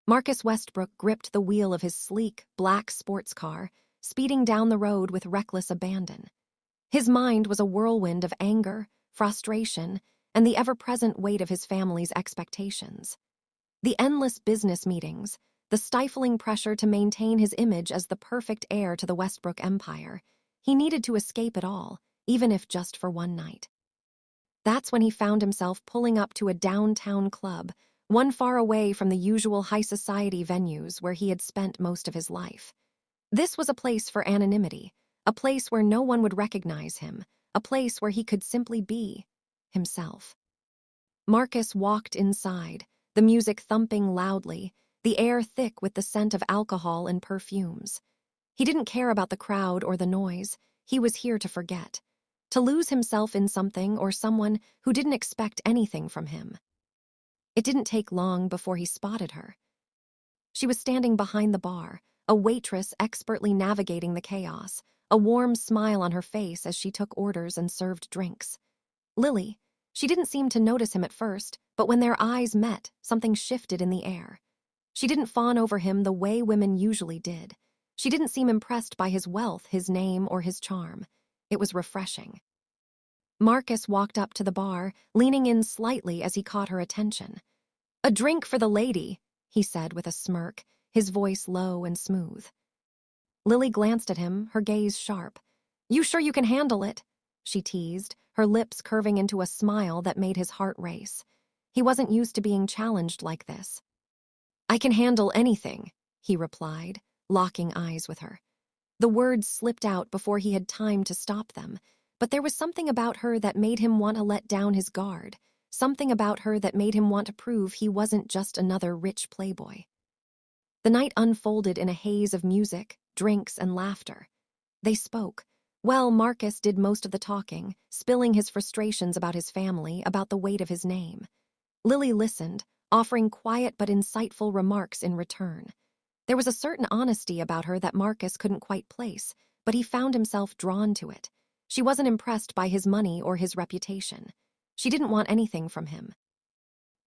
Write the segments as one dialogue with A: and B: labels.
A: Marcus Westbrook gripped the wheel of his sleek, black sports car, speeding down the road with reckless abandon. His mind was a whirlwind of anger, frustration, and the ever-present weight of his family's expectations. The endless business meetings, the stifling pressure to maintain his image as the perfect heir to the Westbrook empire. He needed to escape it all, even if just for one night. That's when he found himself pulling up to a downtown club, one far away from the usual high society venues where he had spent most of his life. This was a place for anonymity, a place where no one would recognize him, a place where he could simply be himself. Marcus walked inside, the music thumping loudly, the air thick with the scent of alcohol and perfumes. He didn't care about the crowd or the noise. He was here to forget, to lose himself in something or someone who didn't expect anything from him. It didn't take long before he spotted her. She was standing behind the bar, a waitress expertly navigating the chaos, a warm smile on her face as she took orders and served drinks. Lily. She didn't seem to notice him at first, but when their eyes met, something shifted in the air. She didn't fawn over him the way women usually did. She didn't seem impressed by his wealth, his name, or his charm. It was refreshing. Marcus walked up to the bar, leaning in slightly as he caught her attention. "A drink for the lady," he said with a smirk, his voice low and smooth. Lily glanced at him, her gaze sharp. "You sure you can handle it?" she teased, her lips curving into a smile that made his heart race. He wasn't used to being challenged like this. "I can handle anything," he replied, locking eyes with her. The words slipped out before he had time to stop them, but there was something about her that made him want to let down his guard, something about her that made him want to prove he wasn't just another rich playboy. The night unfolded in a haze of music, drinks, and laughter. They spoke. Well, Marcus did most of the talking, spilling his frustrations about his family, about the weight of his name. Lily listened, offering quiet but insightful remarks in return. There was a certain honesty about her that Marcus couldn't quite place, but he found himself drawn to it. She wasn't impressed by his money or his reputation. She didn't want anything from him.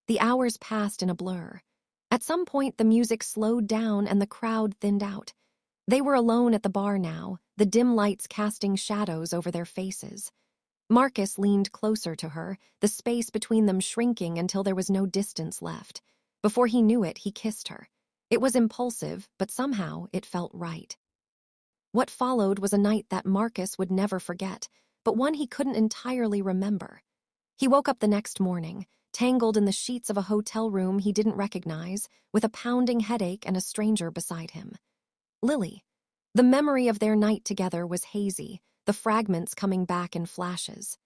A: The hours passed in a blur. At some point, the music slowed down and the crowd thinned out. They were alone at the bar now, the dim lights casting shadows over their faces. Marcus leaned closer to her, the space between them shrinking until there was no distance left. Before he knew it, he kissed her. It was impulsive, but somehow it felt right. What followed was a night that Marcus would never forget, but one he couldn't entirely remember. He woke up the next morning, tangled in the sheets of a hotel room he didn't recognize, with a pounding headache and a stranger beside him. Lily. The memory of their night together was hazy, the fragments coming back in flashes.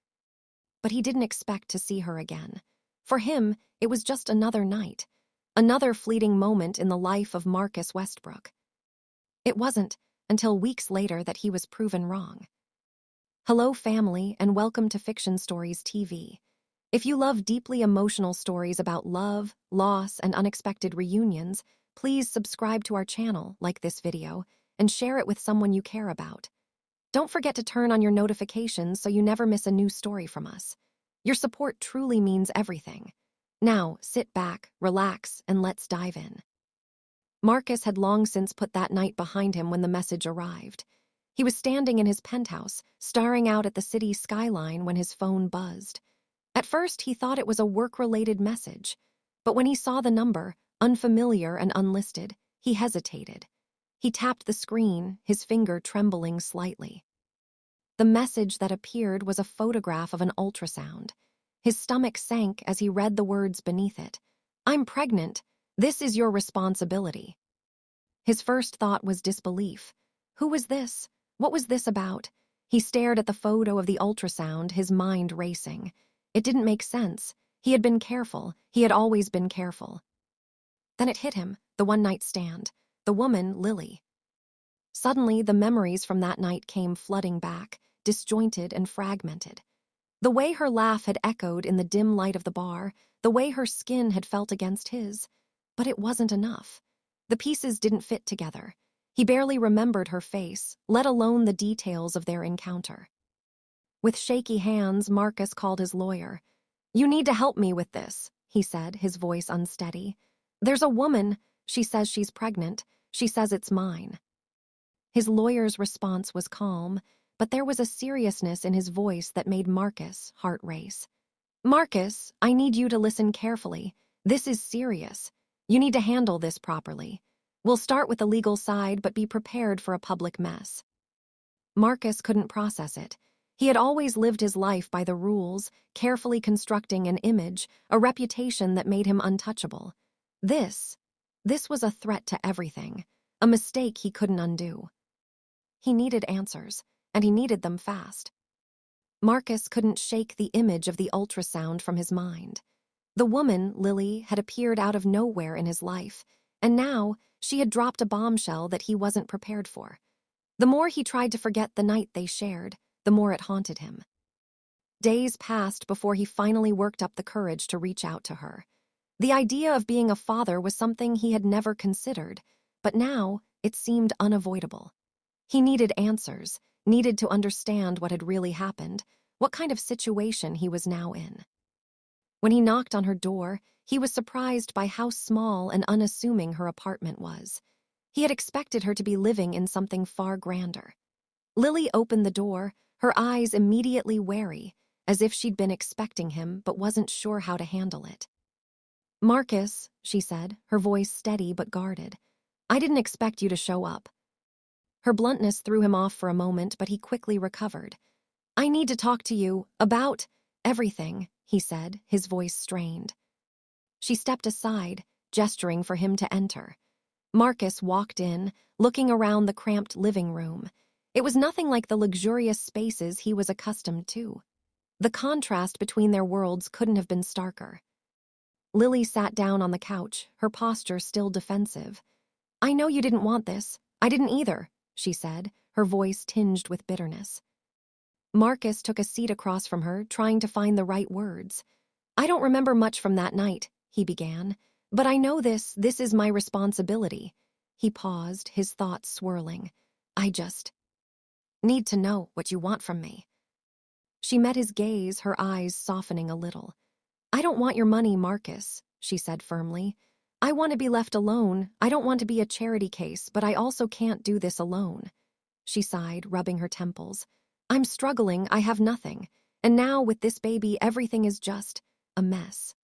A: But he didn't expect to see her again. For him, it was just another night, another fleeting moment in the life of Marcus Westbrook. It wasn't until weeks later that he was proven wrong. Hello, family, and welcome to Fiction Stories TV. If you love deeply emotional stories about love, loss, and unexpected reunions, please subscribe to our channel, like this video, and share it with someone you care about. Don't forget to turn on your notifications so you never miss a new story from us. Your support truly means everything. Now, sit back, relax, and let's dive in. Marcus had long since put that night behind him when the message arrived. He was standing in his penthouse, staring out at the city skyline when his phone buzzed. At first, he thought it was a work-related message, but when he saw the number, unfamiliar and unlisted, he hesitated. He tapped the screen, his finger trembling slightly. The message that appeared was a photograph of an ultrasound. His stomach sank as he read the words beneath it. "I'm pregnant. This is your responsibility." His first thought was disbelief. Who was this? What was this about? He stared at the photo of the ultrasound, his mind racing. It didn't make sense. He had been careful. He had always been careful. Then it hit him, the one-night stand. The woman, Lily. Suddenly, the memories from that night came flooding back, disjointed and fragmented. The way her laugh had echoed in the dim light of the bar, the way her skin had felt against his. But it wasn't enough. The pieces didn't fit together. He barely remembered her face, let alone the details of their encounter. With shaky hands, Marcus called his lawyer. "You need to help me with this," he said, his voice unsteady. "There's a woman. She says she's pregnant. She says it's mine." His lawyer's response was calm, but there was a seriousness in his voice that made Marcus' heart race. "Marcus, I need you to listen carefully. This is serious. You need to handle this properly. We'll start with the legal side, but be prepared for a public mess." Marcus couldn't process it. He had always lived his life by the rules, carefully constructing an image, a reputation that made him untouchable. This was a threat to everything, a mistake he couldn't undo. He needed answers, and he needed them fast. Marcus couldn't shake the image of the ultrasound from his mind. The woman, Lily, had appeared out of nowhere in his life, and now she had dropped a bombshell that he wasn't prepared for. The more he tried to forget the night they shared, the more it haunted him. Days passed before he finally worked up the courage to reach out to her. The idea of being a father was something he had never considered, but now it seemed unavoidable. He needed answers, needed to understand what had really happened, what kind of situation he was now in. When he knocked on her door, he was surprised by how small and unassuming her apartment was. He had expected her to be living in something far grander. Lily opened the door, her eyes immediately wary, as if she'd been expecting him but wasn't sure how to handle it. "Marcus," she said, her voice steady but guarded, "I didn't expect you to show up." Her bluntness threw him off for a moment, but he quickly recovered. "I need to talk to you about everything," he said, his voice strained. She stepped aside, gesturing for him to enter. Marcus walked in, looking around the cramped living room. It was nothing like the luxurious spaces he was accustomed to. The contrast between their worlds couldn't have been starker. Lily sat down on the couch, her posture still defensive. "I know you didn't want this. I didn't either," she said, her voice tinged with bitterness. Marcus took a seat across from her, trying to find the right words. "I don't remember much from that night," he began, "but I know this is my responsibility." He paused, his thoughts swirling. "I just need to know what you want from me." She met his gaze, her eyes softening a little. "I don't want your money, Marcus," she said firmly. "I want to be left alone. I don't want to be a charity case, but I also can't do this alone." She sighed, rubbing her temples. "I'm struggling, I have nothing. And now, with this baby, everything is just a mess."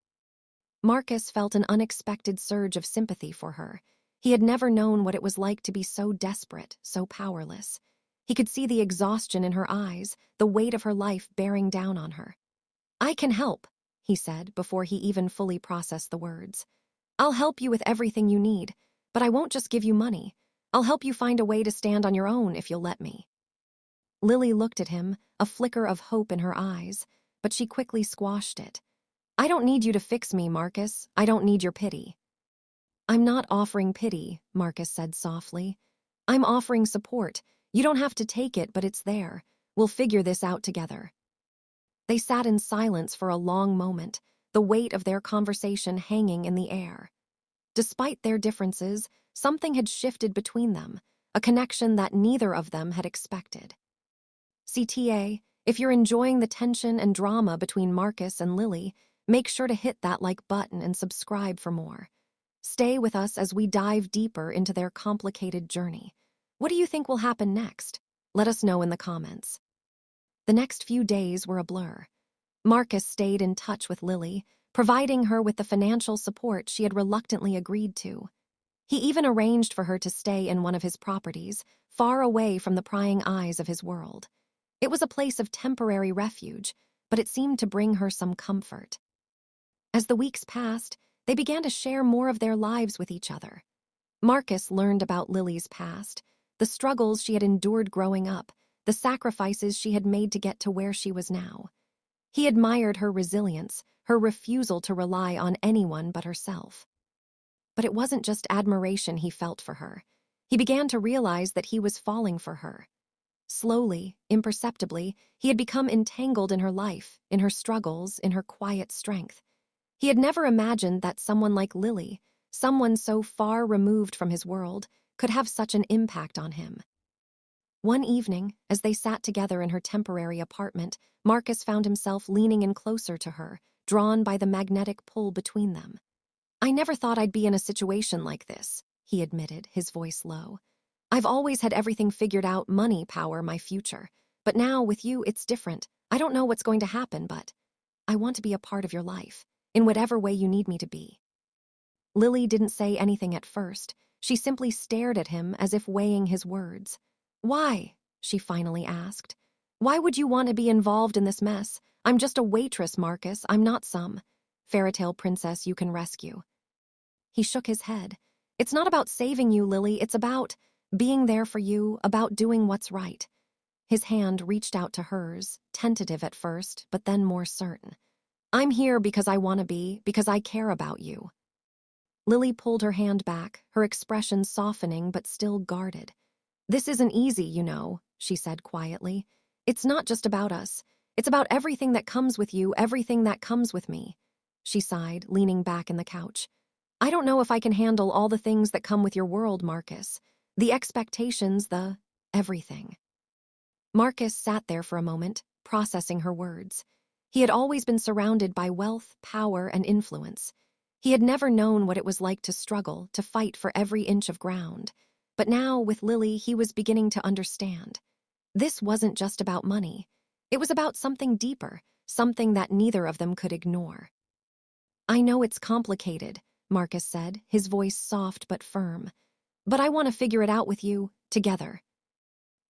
A: Marcus felt an unexpected surge of sympathy for her. He had never known what it was like to be so desperate, so powerless. He could see the exhaustion in her eyes, the weight of her life bearing down on her. "I can help," he said before he even fully processed the words. "I'll help you with everything you need, but I won't just give you money. I'll help you find a way to stand on your own if you'll let me." Lily looked at him, a flicker of hope in her eyes, but she quickly squashed it. "I don't need you to fix me, Marcus. I don't need your pity." "I'm not offering pity," Marcus said softly. "I'm offering support. You don't have to take it, but it's there. We'll figure this out together." They sat in silence for a long moment, the weight of their conversation hanging in the air. Despite their differences, something had shifted between them, a connection that neither of them had expected. CTA, if you're enjoying the tension and drama between Marcus and Lily, make sure to hit that like button and subscribe for more. Stay with us as we dive deeper into their complicated journey. What do you think will happen next? Let us know in the comments. The next few days were a blur. Marcus stayed in touch with Lily, providing her with the financial support she had reluctantly agreed to. He even arranged for her to stay in one of his properties, far away from the prying eyes of his world. It was a place of temporary refuge, but it seemed to bring her some comfort. As the weeks passed, they began to share more of their lives with each other. Marcus learned about Lily's past, the struggles she had endured growing up, the sacrifices she had made to get to where she was now. He admired her resilience, her refusal to rely on anyone but herself. But it wasn't just admiration he felt for her. He began to realize that he was falling for her. Slowly, imperceptibly, he had become entangled in her life, in her struggles, in her quiet strength. He had never imagined that someone like Lily, someone so far removed from his world, could have such an impact on him. One evening, as they sat together in her temporary apartment, Marcus found himself leaning in closer to her, drawn by the magnetic pull between them. I never thought I'd be in a situation like this, he admitted, his voice low. I've always had everything figured out, money, power, my future. But now, with you, it's different. I don't know what's going to happen, but I want to be a part of your life, in whatever way you need me to be. Lily didn't say anything at first. She simply stared at him as if weighing his words. Why? She finally asked. Why would you want to be involved in this mess? I'm just a waitress, Marcus. I'm not some fairytale princess you can rescue. He shook his head. It's not about saving you, Lily. It's about being there for you, about doing what's right. His hand reached out to hers, tentative at first, but then more certain. I'm here because I want to be, because I care about you. Lily pulled her hand back, her expression softening but still guarded. This isn't easy, you know, she said quietly. It's not just about us. It's about everything that comes with you, everything that comes with me. She sighed, leaning back in the couch. I don't know if I can handle all the things that come with your world, Marcus. The expectations, the everything. Marcus sat there for a moment, processing her words. He had always been surrounded by wealth, power, and influence. He had never known what it was like to struggle, to fight for every inch of ground. But now, with Lily, he was beginning to understand. This wasn't just about money. It was about something deeper, something that neither of them could ignore. I know it's complicated, Marcus said, his voice soft but firm. But I want to figure it out with you, together.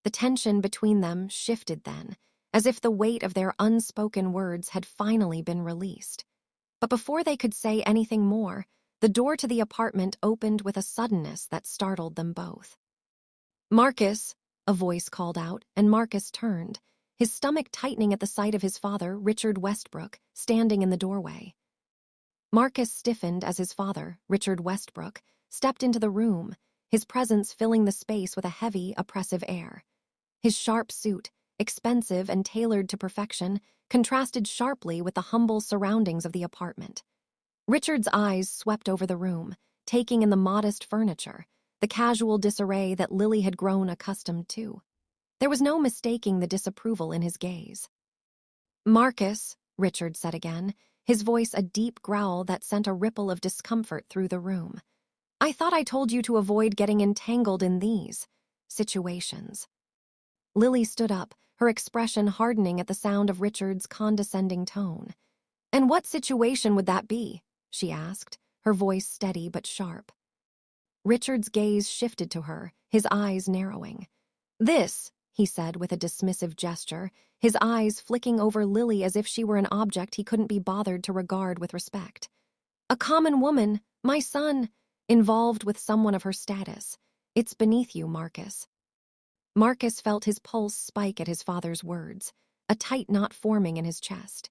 A: The tension between them shifted then, as if the weight of their unspoken words had finally been released. But before they could say anything more, the door to the apartment opened with a suddenness that startled them both. Marcus, a voice called out, and Marcus turned, his stomach tightening at the sight of his father, Richard Westbrook, standing in the doorway. Marcus stiffened as his father, Richard Westbrook, stepped into the room, his presence filling the space with a heavy, oppressive air. His sharp suit, expensive and tailored to perfection, contrasted sharply with the humble surroundings of the apartment. Richard's eyes swept over the room, taking in the modest furniture, the casual disarray that Lily had grown accustomed to. There was no mistaking the disapproval in his gaze. Marcus, Richard said again, his voice a deep growl that sent a ripple of discomfort through the room. I thought I told you to avoid getting entangled in these situations. Lily stood up, her expression hardening at the sound of Richard's condescending tone. And what situation would that be? She asked, her voice steady but sharp. Richard's gaze shifted to her, his eyes narrowing. This, he said with a dismissive gesture, his eyes flicking over Lily as if she were an object he couldn't be bothered to regard with respect. A common woman, my son, involved with someone of her status. It's beneath you, Marcus. Marcus felt his pulse spike at his father's words, a tight knot forming in his chest.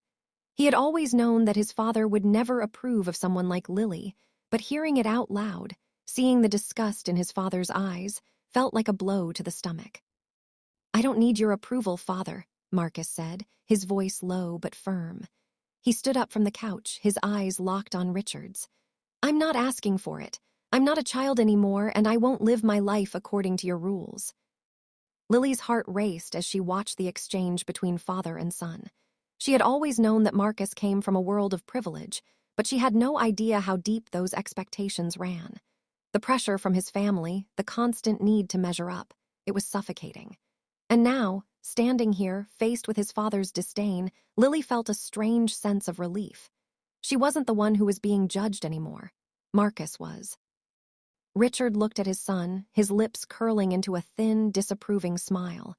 A: He had always known that his father would never approve of someone like Lily, but hearing it out loud, seeing the disgust in his father's eyes, felt like a blow to the stomach. I don't need your approval, father, Marcus said, his voice low but firm. He stood up from the couch, his eyes locked on Richard's. I'm not asking for it. I'm not a child anymore, and I won't live my life according to your rules. Lily's heart raced as she watched the exchange between father and son. She had always known that Marcus came from a world of privilege, but she had no idea how deep those expectations ran. The pressure from his family, the constant need to measure up, it was suffocating. And now, standing here, faced with his father's disdain, Lily felt a strange sense of relief. She wasn't the one who was being judged anymore. Marcus was. Richard looked at his son, his lips curling into a thin, disapproving smile.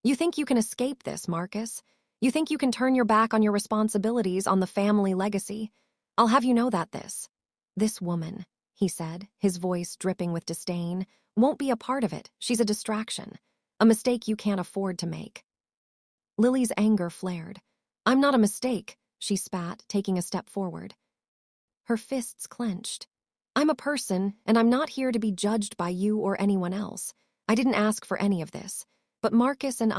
A: You think you can escape this, Marcus? You think you can turn your back on your responsibilities, on the family legacy? I'll have you know that this woman, he said, his voice dripping with disdain, won't be a part of it. She's a distraction, a mistake you can't afford to make. Lily's anger flared. I'm not a mistake, she spat, taking a step forward. Her fists clenched. I'm a person, and I'm not here to be judged by you or anyone else. I didn't ask for any of this. But Marcus and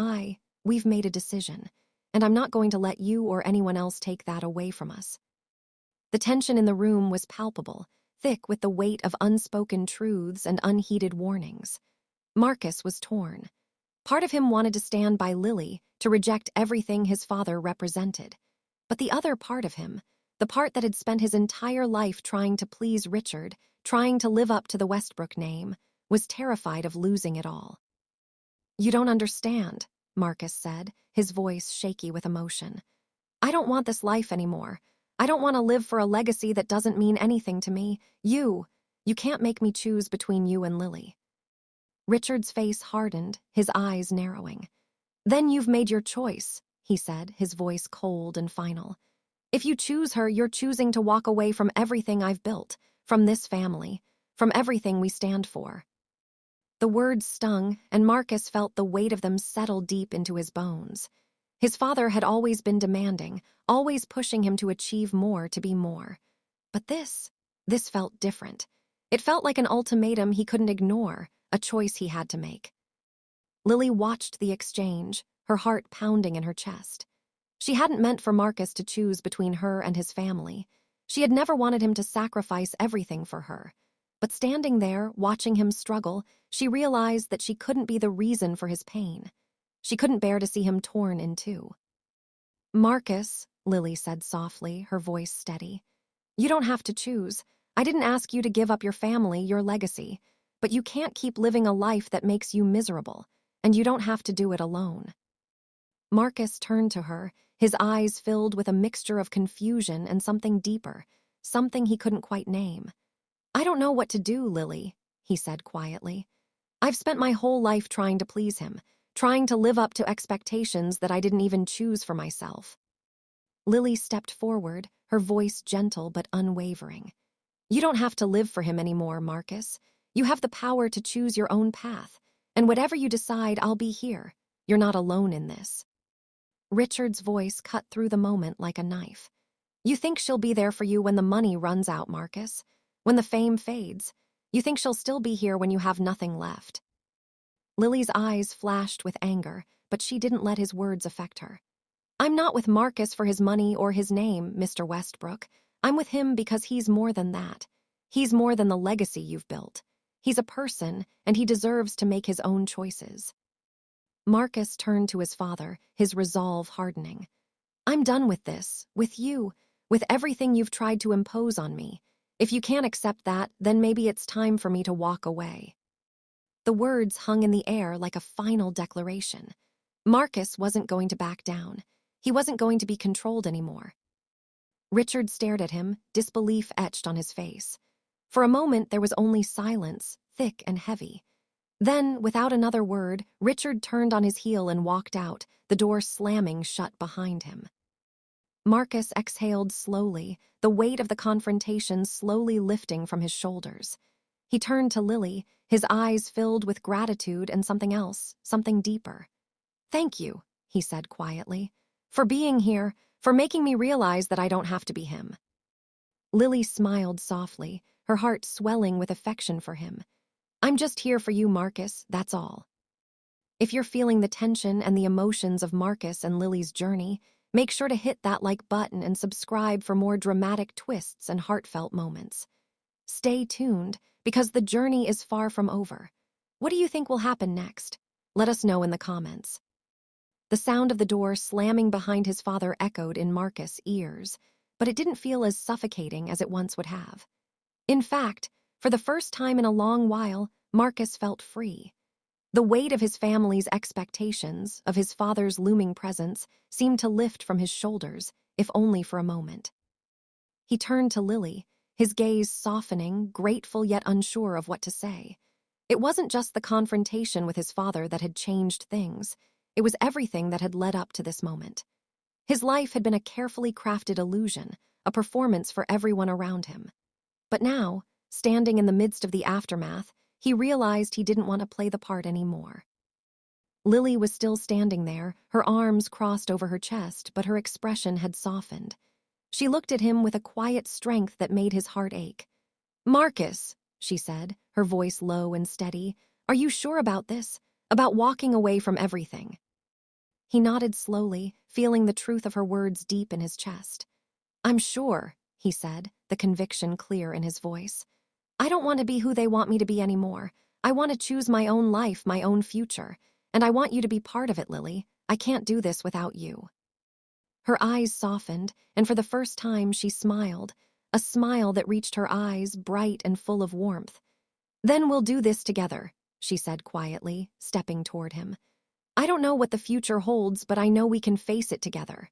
A: we've made a decision, and I'm not going to let you or anyone else take that away from us. The tension in the room was palpable, thick with the weight of unspoken truths and unheeded warnings. Marcus was torn. Part of him wanted to stand by Lily, to reject everything his father represented. But the other part of him, the part that had spent his entire life trying to please Richard, trying to live up to the Westbrook name, was terrified of losing it all. "You don't understand," Marcus said, his voice shaky with emotion. "I don't want this life anymore. I don't want to live for a legacy that doesn't mean anything to me. You can't make me choose between you and Lily." Richard's face hardened, his eyes narrowing. "Then you've made your choice," he said, his voice cold and final. "If you choose her, you're choosing to walk away from everything I've built, from this family, from everything we stand for." The words stung, and Marcus felt the weight of them settle deep into his bones. His father had always been demanding, always pushing him to achieve more, to be more. But this felt different. It felt like an ultimatum he couldn't ignore, a choice he had to make. Lily watched the exchange, her heart pounding in her chest. She hadn't meant for Marcus to choose between her and his family. She had never wanted him to sacrifice everything for her. But standing there, watching him struggle, she realized that she couldn't be the reason for his pain. She couldn't bear to see him torn in two. "Marcus," Lily said softly, her voice steady, "you don't have to choose. I didn't ask you to give up your family, your legacy. But you can't keep living a life that makes you miserable, and you don't have to do it alone." Marcus turned to her, his eyes filled with a mixture of confusion and something deeper, something he couldn't quite name. "I don't know what to do, Lily," he said quietly. "I've spent my whole life trying to please him, trying to live up to expectations that I didn't even choose for myself." Lily stepped forward, her voice gentle but unwavering. "You don't have to live for him anymore, Marcus. You have the power to choose your own path, and whatever you decide, I'll be here. You're not alone in this." Richard's voice cut through the moment like a knife. "You think she'll be there for you when the money runs out, Marcus? When the fame fades? You think she'll still be here when you have nothing left?" Lily's eyes flashed with anger, but she didn't let his words affect her. "I'm not with Marcus for his money or his name, Mr. Westbrook. I'm with him because he's more than that. He's more than the legacy you've built. He's a person, and he deserves to make his own choices." Marcus turned to his father, his resolve hardening. "I'm done with this, with you, with everything you've tried to impose on me. If you can't accept that, then maybe it's time for me to walk away." The words hung in the air like a final declaration. Marcus wasn't going to back down. He wasn't going to be controlled anymore. Richard stared at him, disbelief etched on his face. For a moment, there was only silence, thick and heavy. Then, without another word, Richard turned on his heel and walked out, the door slamming shut behind him. Marcus exhaled slowly, the weight of the confrontation slowly lifting from his shoulders. He turned to Lily, his eyes filled with gratitude and something else, something deeper. "Thank you," he said quietly, "for being here, for making me realize that I don't have to be him." Lily smiled softly, her heart swelling with affection for him. "I'm just here for you, Marcus, that's all." If you're feeling the tension and the emotions of Marcus and Lily's journey, make sure to hit that like button and subscribe for more dramatic twists and heartfelt moments. Stay tuned, because the journey is far from over. What do you think will happen next? Let us know in the comments. The sound of the door slamming behind his father echoed in Marcus' ears, but it didn't feel as suffocating as it once would have. In fact, for the first time in a long while, Marcus felt free. The weight of his family's expectations, of his father's looming presence, seemed to lift from his shoulders, if only for a moment. He turned to Lily, his gaze softening, grateful yet unsure of what to say. It wasn't just the confrontation with his father that had changed things. It was everything that had led up to this moment. His life had been a carefully crafted illusion, a performance for everyone around him. But now, standing in the midst of the aftermath, he realized he didn't want to play the part anymore. Lily was still standing there, her arms crossed over her chest, but her expression had softened. She looked at him with a quiet strength that made his heart ache. "Marcus," she said, her voice low and steady, "are you sure about this? About walking away from everything?" He nodded slowly, feeling the truth of her words deep in his chest. "I'm sure," he said, the conviction clear in his voice. "I don't want to be who they want me to be anymore. I want to choose my own life, my own future. And I want you to be part of it, Lily. I can't do this without you." Her eyes softened, and for the first time she smiled, a smile that reached her eyes, bright and full of warmth. "Then we'll do this together," she said quietly, stepping toward him. "I don't know what the future holds, but I know we can face it together."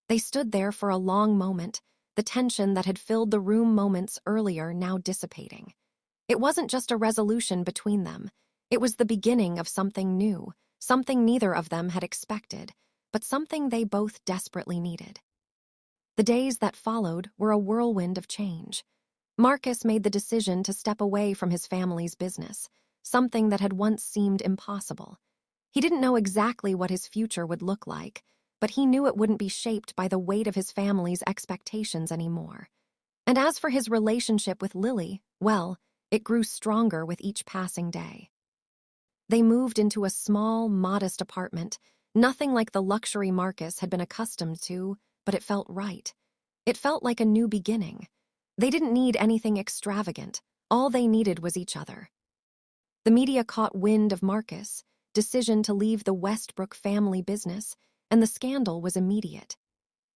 A: They stood there for a long moment, the tension that had filled the room moments earlier now dissipating. It wasn't just a resolution between them. It was the beginning of something new, something neither of them had expected, but something they both desperately needed. The days that followed were a whirlwind of change. Marcus made the decision to step away from his family's business, something that had once seemed impossible. He didn't know exactly what his future would look like, but he knew it wouldn't be shaped by the weight of his family's expectations anymore. And as for his relationship with Lily, well, it grew stronger with each passing day. They moved into a small, modest apartment, nothing like the luxury Marcus had been accustomed to, but it felt right. It felt like a new beginning. They didn't need anything extravagant. All they needed was each other. The media caught wind of Marcus' decision to leave the Westbrook family business, and the scandal was immediate.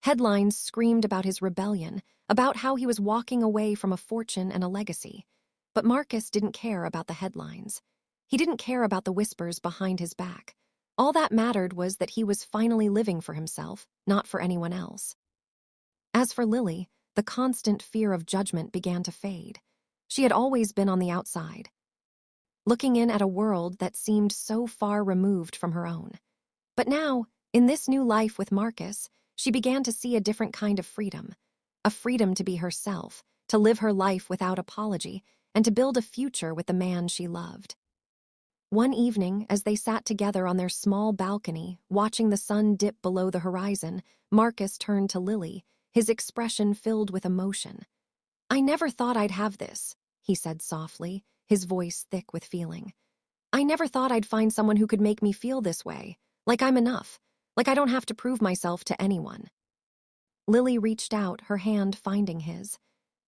A: Headlines screamed about his rebellion, about how he was walking away from a fortune and a legacy. But Marcus didn't care about the headlines. He didn't care about the whispers behind his back. All that mattered was that he was finally living for himself, not for anyone else. As for Lily, the constant fear of judgment began to fade. She had always been on the outside, looking in at a world that seemed so far removed from her own. But now, in this new life with Marcus, she began to see a different kind of freedom. A freedom to be herself, to live her life without apology, and to build a future with the man she loved. One evening, as they sat together on their small balcony, watching the sun dip below the horizon, Marcus turned to Lily, his expression filled with emotion. "I never thought I'd have this," he said softly, his voice thick with feeling. "I never thought I'd find someone who could make me feel this way, like I'm enough, like I don't have to prove myself to anyone." Lily reached out, her hand finding his.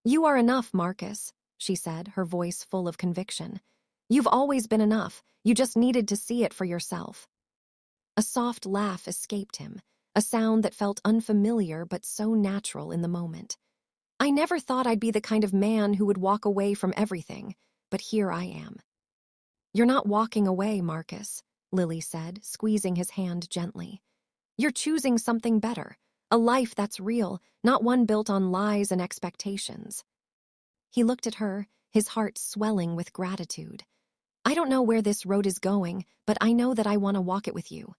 A: "You are enough, Marcus," she said, her voice full of conviction. "You've always been enough. You just needed to see it for yourself." A soft laugh escaped him, a sound that felt unfamiliar but so natural in the moment. "I never thought I'd be the kind of man who would walk away from everything, but here I am." "You're not walking away, Marcus," Lily said, squeezing his hand gently. "You're choosing something better, a life that's real, not one built on lies and expectations." He looked at her, his heart swelling with gratitude. "I don't know where this road is going, but I know that I want to walk it with you."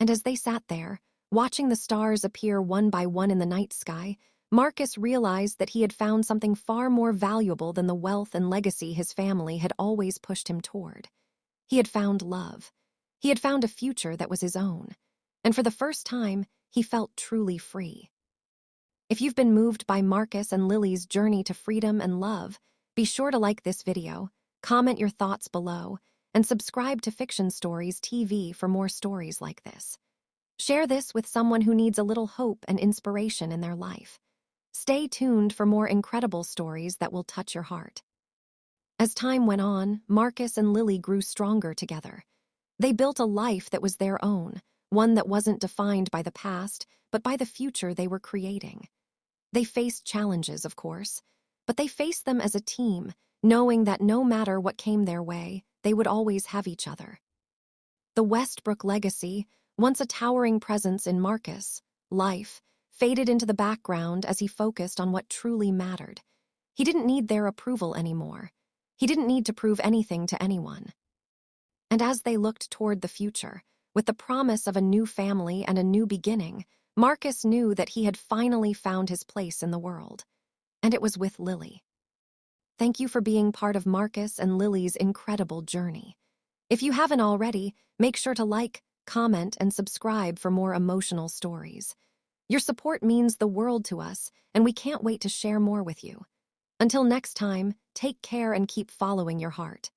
A: And as they sat there, watching the stars appear one by one in the night sky, Marcus realized that he had found something far more valuable than the wealth and legacy his family had always pushed him toward. He had found love. He had found a future that was his own. And for the first time, he felt truly free. If you've been moved by Marcus and Lily's journey to freedom and love, be sure to like this video, comment your thoughts below, and subscribe to Fiction Stories TV for more stories like this. Share this with someone who needs a little hope and inspiration in their life. Stay tuned for more incredible stories that will touch your heart. As time went on, Marcus and Lily grew stronger together. They built a life that was their own, one that wasn't defined by the past, but by the future they were creating. They faced challenges, of course, but they faced them as a team, knowing that no matter what came their way, they would always have each other. The Westbrook legacy, once a towering presence in Marcus' life, faded into the background as he focused on what truly mattered. He didn't need their approval anymore. He didn't need to prove anything to anyone. And as they looked toward the future, with the promise of a new family and a new beginning, Marcus knew that he had finally found his place in the world. And it was with Lily. Thank you for being part of Marcus and Lily's incredible journey. If you haven't already, make sure to like, comment, and subscribe for more emotional stories. Your support means the world to us, and we can't wait to share more with you. Until next time, take care and keep following your heart.